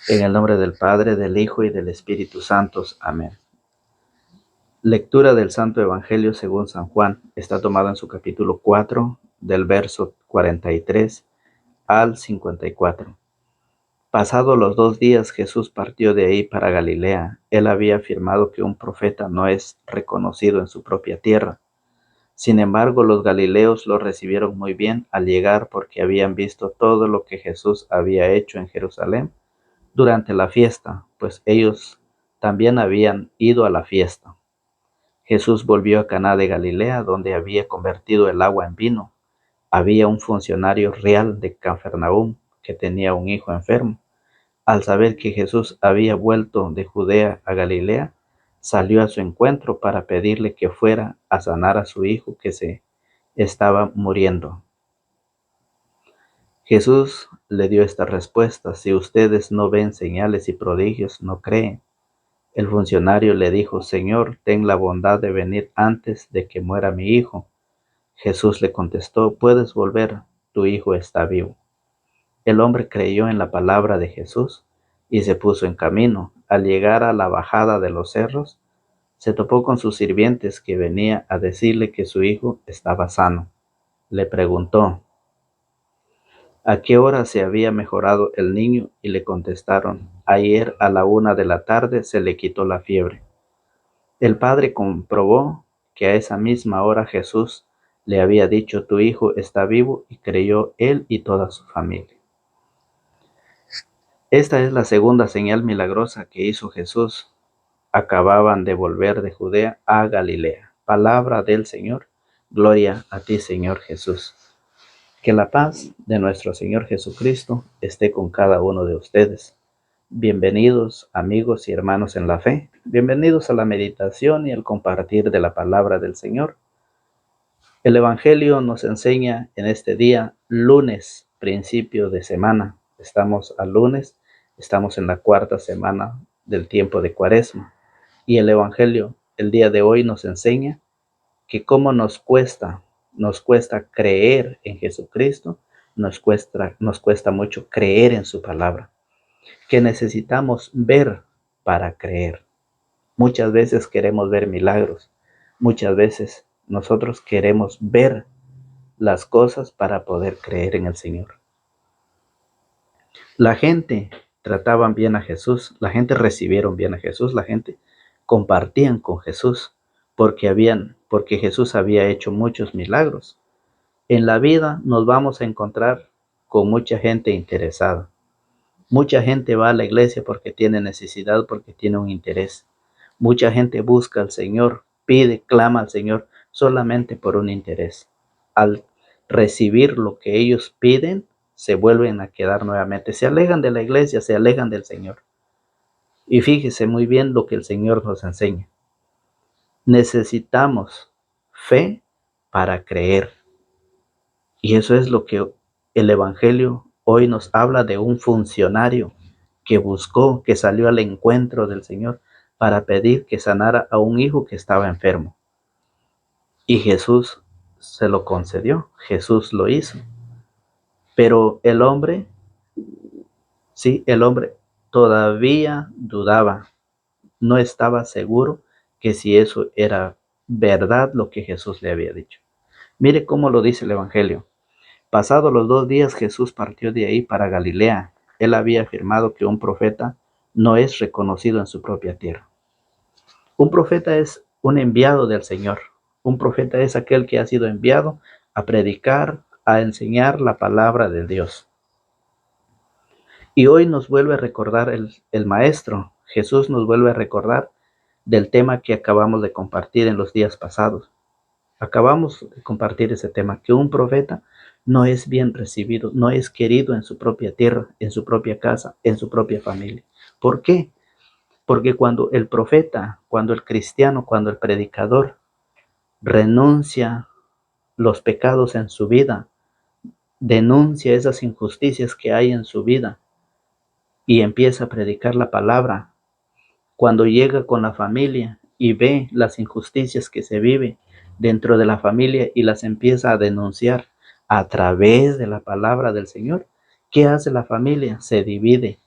En el nombre del Padre, del Hijo y del Espíritu Santo. Amén. Lectura del Santo Evangelio según San Juan. Está tomada en su capítulo 4, del verso 43 al 54. Pasados los 2 días, Jesús partió de ahí para Galilea. Él había afirmado que un profeta no es reconocido en su propia tierra. Sin embargo, los galileos lo recibieron muy bien al llegar porque habían visto todo lo que Jesús había hecho en Jerusalén durante la fiesta, pues ellos también habían ido a la fiesta. Jesús volvió a Caná de Galilea, donde había convertido el agua en vino. Había un funcionario real de Cafarnaúm que tenía un hijo enfermo. Al saber que Jesús había vuelto de Judea a Galilea, salió a su encuentro para pedirle que fuera a sanar a su hijo que se estaba muriendo. Jesús le dio esta respuesta: si ustedes no ven señales y prodigios, no creen. El funcionario le dijo: Señor, ten la bondad de venir antes de que muera mi hijo. Jesús le contestó: puedes volver, tu hijo está vivo. El hombre creyó en la palabra de Jesús y se puso en camino. Al llegar a la bajada de los cerros, se topó con sus sirvientes que venía a decirle que su hijo estaba sano. Le preguntó: ¿a qué hora se había mejorado el niño? Y le contestaron: ayer a la 1 de la tarde se le quitó la fiebre. El padre comprobó que a esa misma hora Jesús le había dicho: tu hijo está vivo, y creyó él y toda su familia. Esta es la segunda señal milagrosa que hizo Jesús. Acababan de volver de Judea a Galilea. Palabra del Señor. Gloria a ti, Señor Jesús. Que la paz de nuestro Señor Jesucristo esté con cada uno de ustedes. Bienvenidos, amigos y hermanos en la fe. Bienvenidos a la meditación y al compartir de la palabra del Señor. El Evangelio nos enseña en este día, lunes, principio de semana. Estamos al lunes, estamos en la 4ª semana del tiempo de Cuaresma. Y el Evangelio, el día de hoy, nos enseña que cómo nos cuesta creer en Jesucristo, nos cuesta mucho creer en su palabra, que necesitamos ver para creer. Muchas veces queremos ver milagros, muchas veces nosotros queremos ver las cosas para poder creer en el Señor. La gente trataban bien a Jesús, la gente recibieron bien a Jesús, la gente compartían con Jesús porque Jesús había hecho muchos milagros. En la vida nos vamos a encontrar con mucha gente interesada. Mucha gente va a la iglesia porque tiene necesidad, porque tiene un interés. Mucha gente busca al Señor, pide, clama al Señor solamente por un interés. Al recibir lo que ellos piden, se vuelven a quedar nuevamente. Se alejan de la iglesia, se alejan del Señor. Y fíjese muy bien lo que el Señor nos enseña. Necesitamos fe para creer. Y eso es lo que el Evangelio hoy nos habla, de un funcionario que buscó, que salió al encuentro del Señor para pedir que sanara a un hijo que estaba enfermo. Y Jesús se lo concedió, Jesús lo hizo. Pero el hombre todavía dudaba, no estaba seguro que si eso era verdad lo que Jesús le había dicho. Mire cómo lo dice el Evangelio. Pasados los 2 días, Jesús partió de ahí para Galilea. Él había afirmado que un profeta no es reconocido en su propia tierra. Un profeta es un enviado del Señor. Un profeta es aquel que ha sido enviado a predicar, a enseñar la palabra de Dios. Y hoy nos vuelve a recordar el Maestro. Jesús nos vuelve a recordar del tema que acabamos de compartir en los días pasados. Acabamos de compartir ese tema, que un profeta no es bien recibido, no es querido en su propia tierra, en su propia casa, en su propia familia. ¿Por qué? Porque cuando el profeta, cuando el cristiano, cuando el predicador renuncia los pecados en su vida, denuncia esas injusticias que hay en su vida y empieza a predicar la palabra, cuando llega con la familia y ve las injusticias que se viven dentro de la familia y las empieza a denunciar a través de la palabra del Señor, ¿qué hace la familia? Se divide.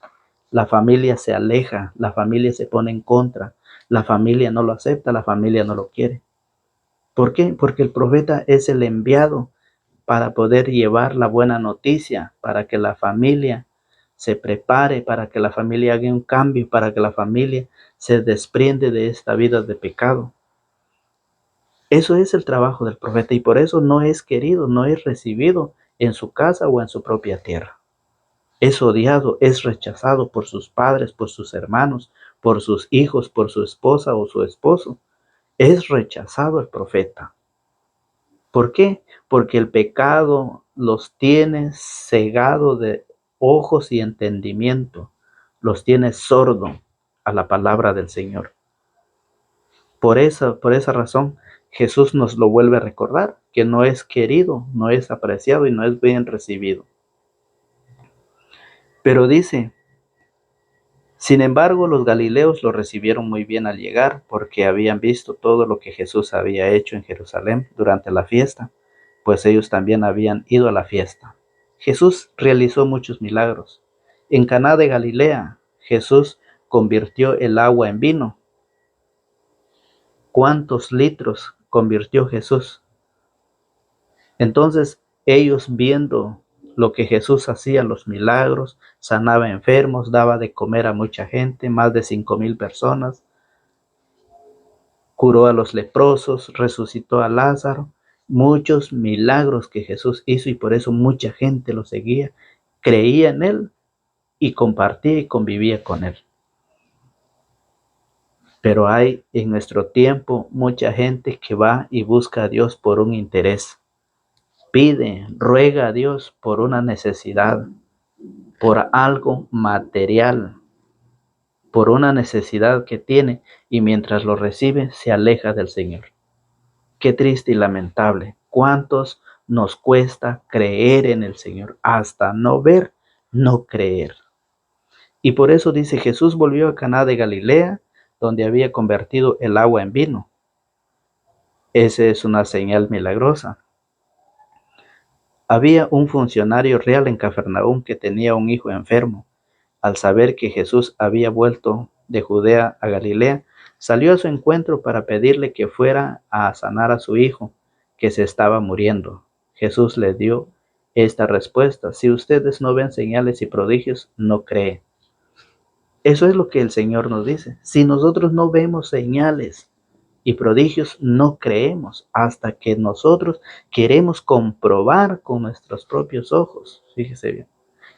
La familia se aleja, la familia se pone en contra, la familia no lo acepta, la familia no lo quiere. ¿Por qué? Porque el profeta es el enviado para poder llevar la buena noticia, para que la familia se prepare, para que la familia haga un cambio, para que la familia se desprende de esta vida de pecado. Eso es el trabajo del profeta y por eso no es querido, no es recibido en su casa o en su propia tierra. Es odiado, es rechazado por sus padres, por sus hermanos, por sus hijos, por su esposa o su esposo. Es rechazado el profeta. ¿Por qué? Porque el pecado los tiene cegado de ojos y entendimiento, los tiene sordo a la palabra del Señor. Por esa razón, Jesús nos lo vuelve a recordar, que no es querido, no es apreciado y no es bien recibido. Pero dice, sin embargo, los galileos lo recibieron muy bien al llegar, porque habían visto todo lo que Jesús había hecho en Jerusalén durante la fiesta, pues ellos también habían ido a la fiesta. Jesús realizó muchos milagros. En Caná de Galilea, Jesús convirtió el agua en vino. ¿Cuántos litros convirtió Jesús? Entonces ellos, viendo lo que Jesús hacía, los milagros, sanaba enfermos, daba de comer a mucha gente, más de 5,000 personas, curó a los leprosos, resucitó a Lázaro, muchos milagros que Jesús hizo y por eso mucha gente lo seguía, creía en él y compartía y convivía con él. Pero hay en nuestro tiempo mucha gente que va y busca a Dios por un interés. Pide, ruega a Dios por una necesidad, por algo material, por una necesidad que tiene y mientras lo recibe se aleja del Señor. Qué triste y lamentable. ¿Cuántos nos cuesta creer en el Señor? Hasta no ver, no creer. Y por eso dice, Jesús volvió a Caná de Galilea, donde había convertido el agua en vino. Esa es una señal milagrosa. Había un funcionario real en Cafarnaúm que tenía un hijo enfermo. Al saber que Jesús había vuelto de Judea a Galilea, salió a su encuentro para pedirle que fuera a sanar a su hijo, que se estaba muriendo. Jesús le dio esta respuesta: si ustedes no ven señales y prodigios, no creen. Eso es lo que el Señor nos dice. Si nosotros no vemos señales y prodigios, no creemos hasta que nosotros queremos comprobar con nuestros propios ojos. Fíjese bien.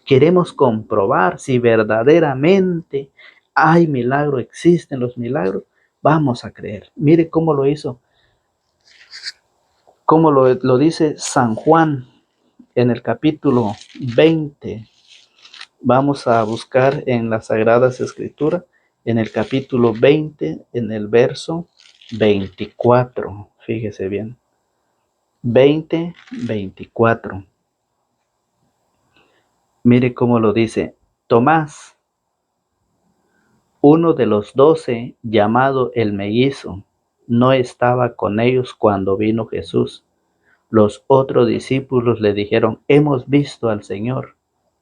Queremos comprobar si verdaderamente hay milagro, existen los milagros, vamos a creer. Mire cómo lo hizo, cómo lo dice San Juan en el capítulo 20. Vamos a buscar en las Sagradas Escrituras, en el capítulo 20, en el verso 24. Fíjese bien. 20, 24. Mire cómo lo dice. Tomás, uno de los 12, llamado el mellizo, no estaba con ellos cuando vino Jesús. Los otros discípulos le dijeron: hemos visto al Señor.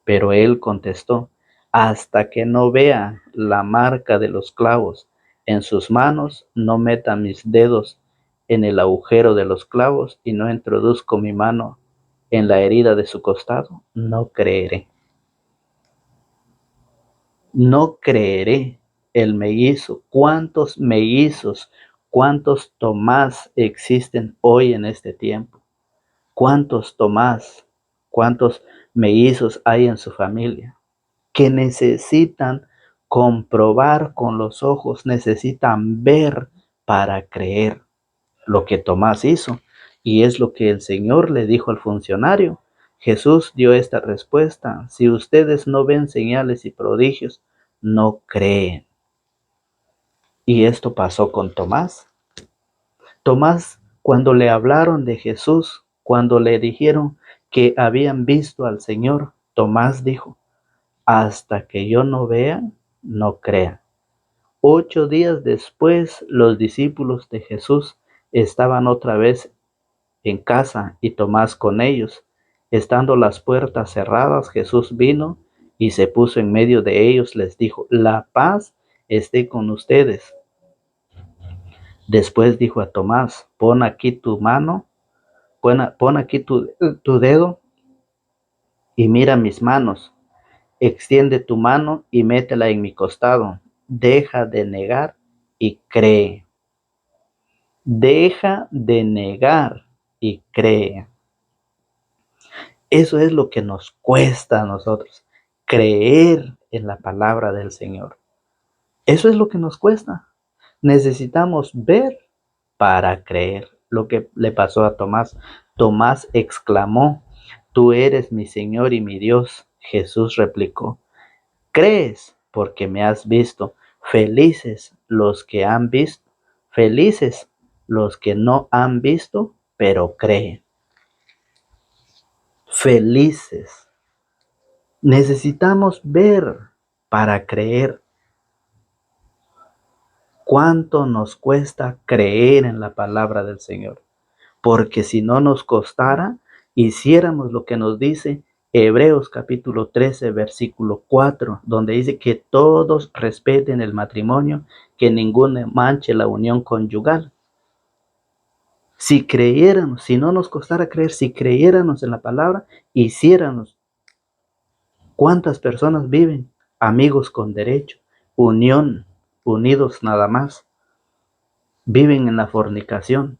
Pero él contestó: hasta que no vea la marca de los clavos en sus manos, no meta mis dedos en el agujero de los clavos y no introduzco mi mano en la herida de su costado, no creeré. No creeré. El mellizo. ¿Cuántos mellizos, cuántos Tomás existen hoy en este tiempo? ¿Cuántos Tomás, cuántos mellizos hay en su familia que necesitan comprobar con los ojos, necesitan ver para creer lo que Tomás hizo? Y es lo que el Señor le dijo al funcionario. Jesús dio esta respuesta: si ustedes no ven señales y prodigios, no creen. Y esto pasó con Tomás. Tomás, cuando le hablaron de Jesús, cuando le dijeron que habían visto al Señor, Tomás dijo: hasta que yo no vea, no crea. 8 días después, los discípulos de Jesús estaban otra vez en casa y Tomás con ellos. Estando las puertas cerradas, Jesús vino y se puso en medio de ellos, les dijo: la paz esté con ustedes. Después dijo a Tomás: pon aquí tu mano, pon aquí tu dedo y mira mis manos. Extiende tu mano y métela en mi costado. Deja de negar y cree. Deja de negar y cree. Eso es lo que nos cuesta a nosotros, creer en la palabra del Señor. Eso es lo que nos cuesta. Necesitamos ver para creer. Lo que le pasó a Tomás. Tomás exclamó: tú eres mi Señor y mi Dios. Jesús replicó: crees porque me has visto. Felices los que han visto. Felices los que no han visto, pero creen. Felices. Necesitamos ver para creer. ¿Cuánto nos cuesta creer en la palabra del Señor? Porque si no nos costara, hiciéramos lo que nos dice Hebreos capítulo 13, versículo 4, donde dice que todos respeten el matrimonio, que ninguno manche la unión conyugal. Si creyéramos, si no nos costara creer, si creyéramos en la palabra, hiciéramos. ¿Cuántas personas viven? Amigos con derecho, unidos nada más. Viven en la fornicación,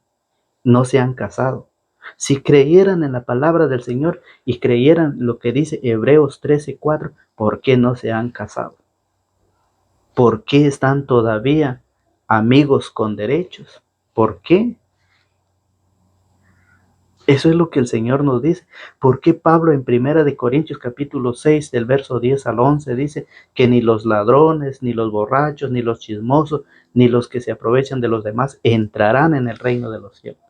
no se han casado. Si creyeran en la palabra del Señor y creyeran lo que dice Hebreos 13:4, ¿por qué no se han casado? ¿Por qué están todavía amigos con derechos? ¿Por qué? Eso es lo que el Señor nos dice. ¿Por qué Pablo en 1 Corintios capítulo 6 del verso 10 al 11 dice que ni los ladrones, ni los borrachos, ni los chismosos, ni los que se aprovechan de los demás entrarán en el reino de los cielos?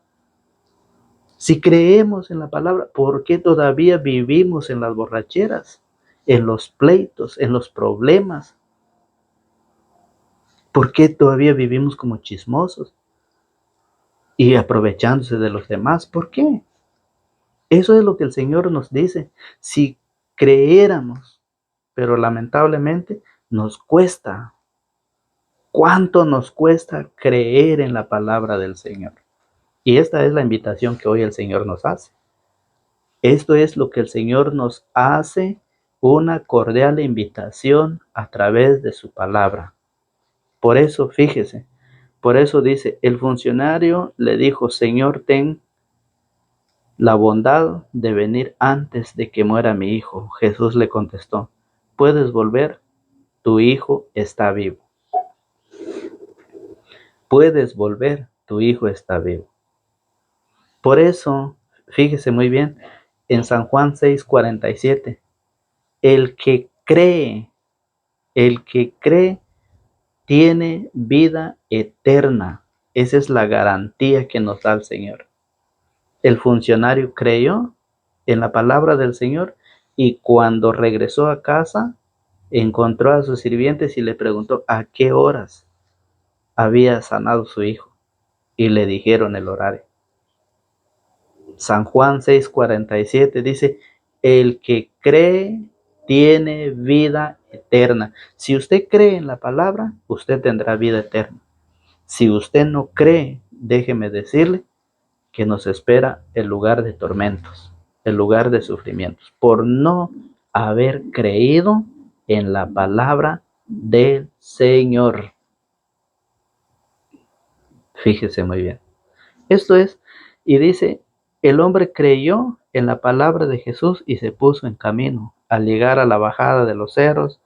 Si creemos en la palabra, ¿por qué todavía vivimos en las borracheras, en los pleitos, en los problemas? ¿Por qué todavía vivimos como chismosos y aprovechándose de los demás? ¿Por qué? Eso es lo que el Señor nos dice. Si creéramos, pero lamentablemente nos cuesta. ¿Cuánto nos cuesta creer en la palabra del Señor? Y esta es la invitación que hoy el Señor nos hace. Esto es lo que el Señor nos hace, una cordial invitación a través de su palabra. Por eso, fíjese, por eso dice, el funcionario le dijo: Señor, ten la bondad de venir antes de que muera mi hijo. Jesús le contestó: puedes volver, tu hijo está vivo. Puedes volver, tu hijo está vivo. Por eso, fíjese muy bien, en San Juan 6:47, el que cree tiene vida eterna. Esa es la garantía que nos da el Señor. El funcionario creyó en la palabra del Señor y cuando regresó a casa, encontró a sus sirvientes y le preguntó a qué horas había sanado su hijo. Y le dijeron el horario. San Juan 6:47 dice: el que cree tiene vida eterna. Si usted cree en la palabra, usted tendrá vida eterna. Si usted no cree, déjeme decirle que nos espera el lugar de tormentos, el lugar de sufrimientos, por no haber creído en la palabra del Señor. Fíjese muy bien. Esto es, y dice, el hombre creyó en la palabra de Jesús y se puso en camino. Al llegar a la bajada de los cerros,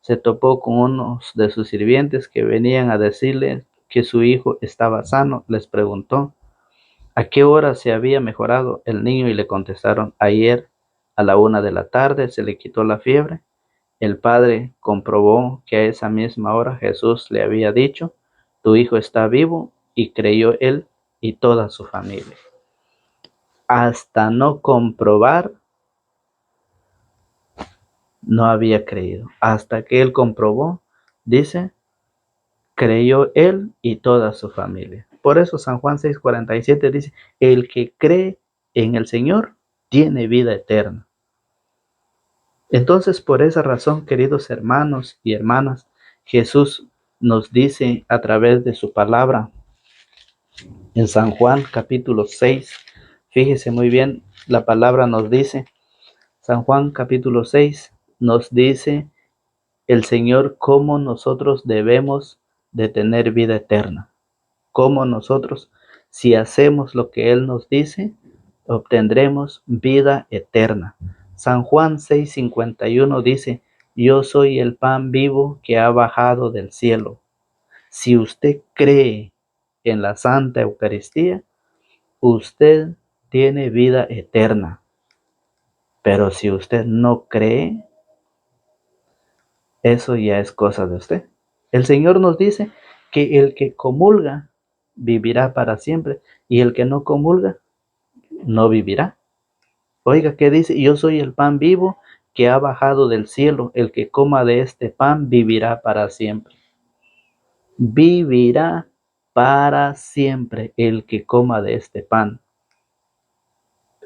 se topó con unos de sus sirvientes que venían a decirle que su hijo estaba sano. Les preguntó a qué hora se había mejorado el niño y le contestaron: ayer a la 1 de la tarde se le quitó la fiebre. El padre comprobó que a esa misma hora Jesús le había dicho: tu hijo está vivo, y creyó él y toda su familia. Hasta no comprobar, no había creído. Hasta que él comprobó, dice, creyó él y toda su familia. Por eso San Juan 6:47 dice: el que cree en el Señor tiene vida eterna. Entonces, por esa razón, queridos hermanos y hermanas, Jesús nos dice a través de su palabra en San Juan capítulo 6, fíjese muy bien, la palabra nos dice, San Juan capítulo 6 nos dice el Señor cómo nosotros debemos de tener vida eterna, cómo nosotros, si hacemos lo que Él nos dice, obtendremos vida eterna. San Juan 6:51 dice, yo soy el pan vivo que ha bajado del cielo. Si usted cree en la Santa Eucaristía, usted tiene vida eterna. Pero si usted no cree, eso ya es cosa de usted. El Señor nos dice que el que comulga vivirá para siempre y el que no comulga no vivirá. Oiga, ¿qué dice? Yo soy el pan vivo que ha bajado del cielo. El que coma de este pan vivirá para siempre. Vivirá para siempre el que coma de este pan.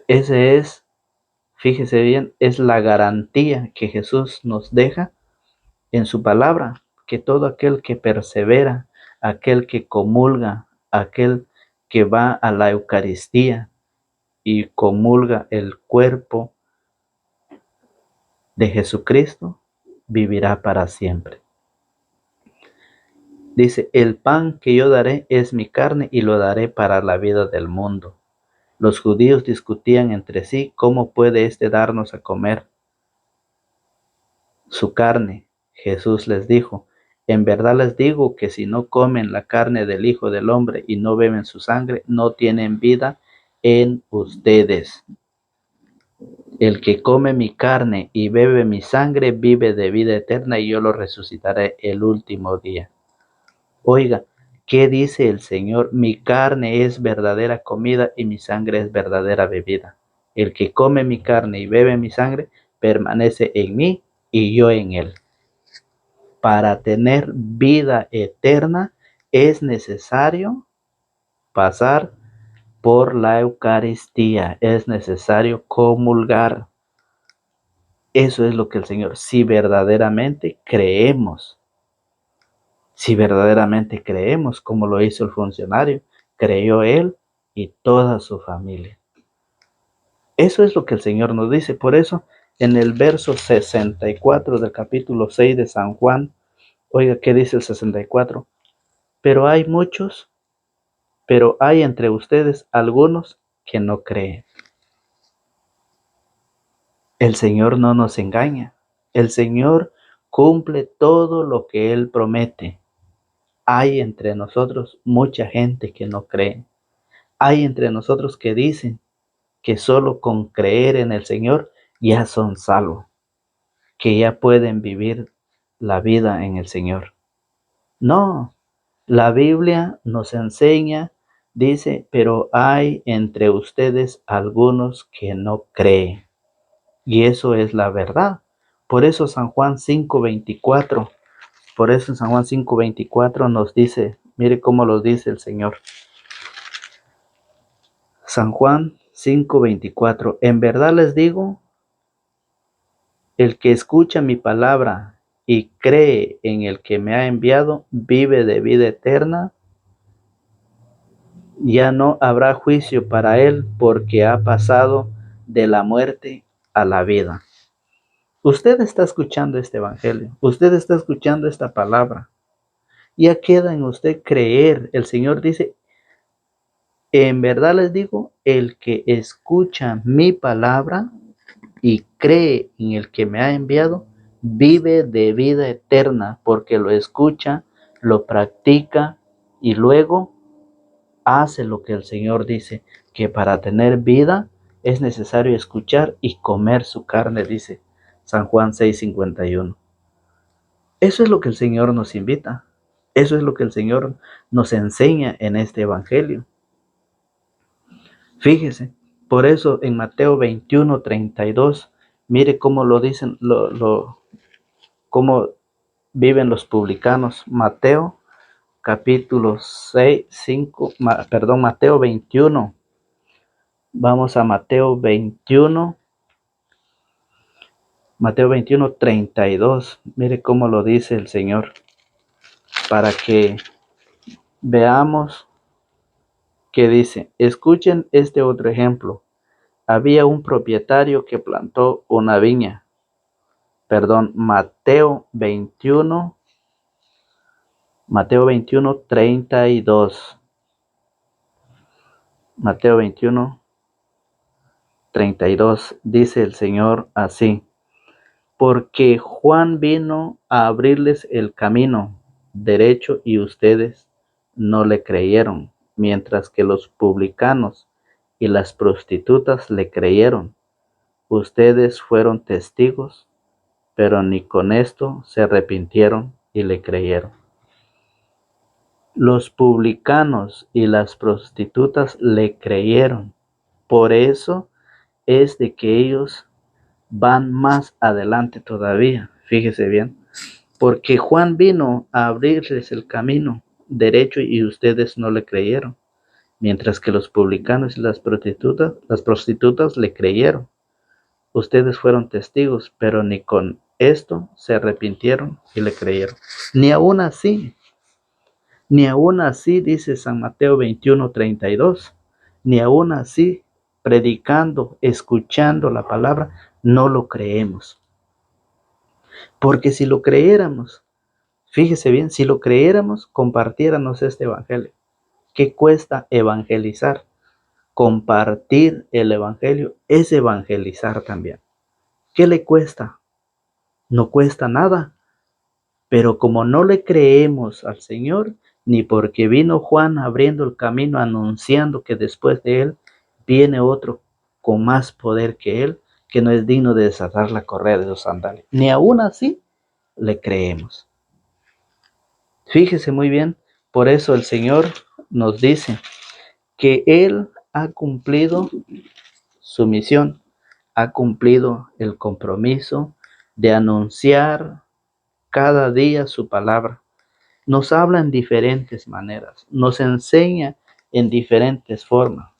Ese es, fíjese bien, es la garantía que Jesús nos deja en su palabra, que todo aquel que persevera, aquel que comulga, aquel que va a la Eucaristía y comulga el cuerpo de Jesucristo, vivirá para siempre. Dice, el pan que yo daré es mi carne y lo daré para la vida del mundo. Los judíos discutían entre sí cómo puede éste darnos a comer su carne. Jesús les dijo, en verdad les digo que si no comen la carne del Hijo del Hombre y no beben su sangre, no tienen vida en ustedes. El que come mi carne y bebe mi sangre vive de vida eterna y yo lo resucitaré el último día. Oiga, ¿qué dice el Señor? Mi carne es verdadera comida y mi sangre es verdadera bebida. El que come mi carne y bebe mi sangre permanece en mí y yo en él. Para tener vida eterna es necesario pasar por la Eucaristía, es necesario comulgar. Eso es lo que el Señor, si verdaderamente creemos como lo hizo el funcionario, creyó él y toda su familia. Eso es lo que el Señor nos dice. Por eso, en el verso 64 del capítulo 6 de San Juan, oiga, ¿qué dice el 64? Pero hay entre ustedes algunos que no creen. El Señor no nos engaña. El Señor cumple todo lo que Él promete. Hay entre nosotros mucha gente que no cree. Hay entre nosotros que dicen que solo con creer en el Señor ya son salvos, que ya pueden vivir la vida en el Señor. No, la Biblia nos enseña, dice, pero hay entre ustedes algunos que no creen. Y eso es la verdad. Por eso San Juan 5:24, por eso en San Juan 5:24 nos dice, mire cómo lo dice el Señor. San Juan 5:24, en verdad les digo, el que escucha mi palabra y cree en el que me ha enviado, vive de vida eterna. Ya no habrá juicio para él porque ha pasado de la muerte a la vida. Usted está escuchando este evangelio, usted está escuchando esta palabra. Ya queda en usted creer. El Señor dice, en verdad les digo, el que escucha mi palabra y cree en el que me ha enviado, vive de vida eterna porque lo escucha, lo practica y luego hace lo que el Señor dice, que para tener vida es necesario escuchar y comer su carne, dice San Juan 6:51. Eso es lo que el Señor nos invita. Eso es lo que el Señor nos enseña en este evangelio. Fíjese, por eso en Mateo 21:32, mire cómo lo dicen, cómo viven los publicanos. Mateo capítulo 6, Mateo 21. Vamos a Mateo 21, Mateo 21:32. Mire cómo lo dice el Señor, para que veamos qué dice. Escuchen este otro ejemplo. Había un propietario que plantó una viña. Mateo 21:32. Mateo 21:32 dice el Señor así: porque Juan vino a abrirles el camino derecho y ustedes no le creyeron, mientras que los publicanos y las prostitutas le creyeron. Ustedes fueron testigos, pero ni con esto se arrepintieron y le creyeron. Los publicanos y las prostitutas le creyeron. Por eso es de que ellos van más adelante todavía. Fíjese bien. Porque Juan vino a abrirles el camino derecho y ustedes no le creyeron. Mientras que los publicanos y las prostitutas le creyeron. Ustedes fueron testigos, pero ni con esto se arrepintieron y le creyeron. Ni aún así, dice San Mateo 21:32, ni aún así, predicando, escuchando la palabra, no lo creemos. Porque si lo creyéramos, fíjese bien, si lo creyéramos, compartiéramos este evangelio. ¿Qué cuesta evangelizar? Compartir el evangelio es evangelizar también. ¿Qué le cuesta? No cuesta nada. Pero como no le creemos al Señor, ni porque vino Juan abriendo el camino, anunciando que después de él viene otro con más poder que él, que no es digno de desatar la correa de los sandalias, ni aún así le creemos. Fíjese muy bien, por eso el Señor nos dice que Él ha cumplido su misión, ha cumplido el compromiso de anunciar cada día su palabra. Nos habla en diferentes maneras, nos enseña en diferentes formas.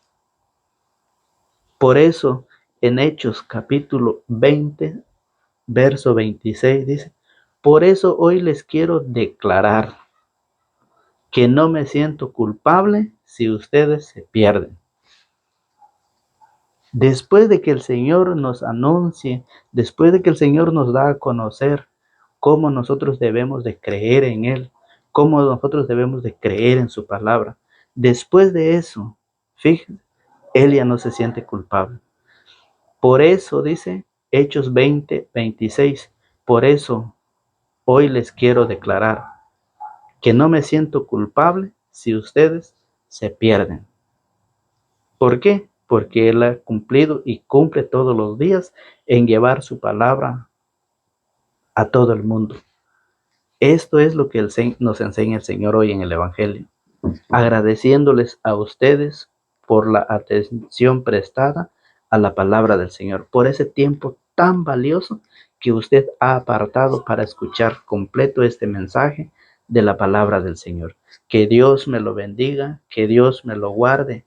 Por eso, en Hechos capítulo 20, verso 26 dice: por eso hoy les quiero declarar que no me siento culpable si ustedes se pierden. Después de que el Señor nos anuncie, después de que el Señor nos da a conocer cómo nosotros debemos de creer en Él, cómo nosotros debemos de creer en su palabra, después de eso, fíjense, Él ya no se siente culpable. Por eso dice Hechos 20:26, por eso hoy les quiero declarar que no me siento culpable si ustedes se pierden. ¿Por qué? Porque Él ha cumplido y cumple todos los días en llevar su palabra a todo el mundo. Esto es lo que nos enseña el Señor hoy en el Evangelio, agradeciéndoles a ustedes por la atención prestada a la palabra del Señor, por ese tiempo tan valioso que usted ha apartado para escuchar completo este mensaje de la palabra del Señor. Que Dios me lo bendiga, que Dios me lo guarde,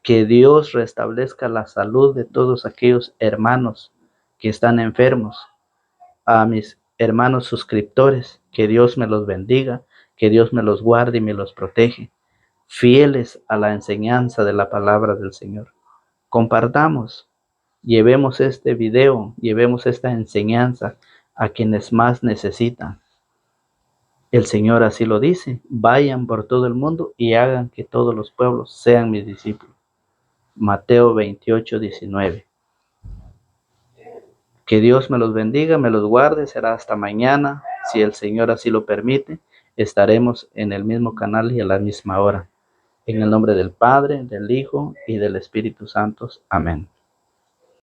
que Dios restablezca la salud de todos aquellos hermanos que están enfermos. A mis hermanos suscriptores, que Dios me los bendiga, que Dios me los guarde y me los protege, fieles a la enseñanza de la palabra del Señor. Compartamos, llevemos este video, llevemos esta enseñanza a quienes más necesitan. El Señor así lo dice: vayan por todo el mundo y hagan que todos los pueblos sean mis discípulos. Mateo 28:19. Que Dios me los bendiga, me los guarde. Será hasta mañana, si el Señor así lo permite. Estaremos en el mismo canal y a la misma hora. En el nombre del Padre, del Hijo y del Espíritu Santo. Amén.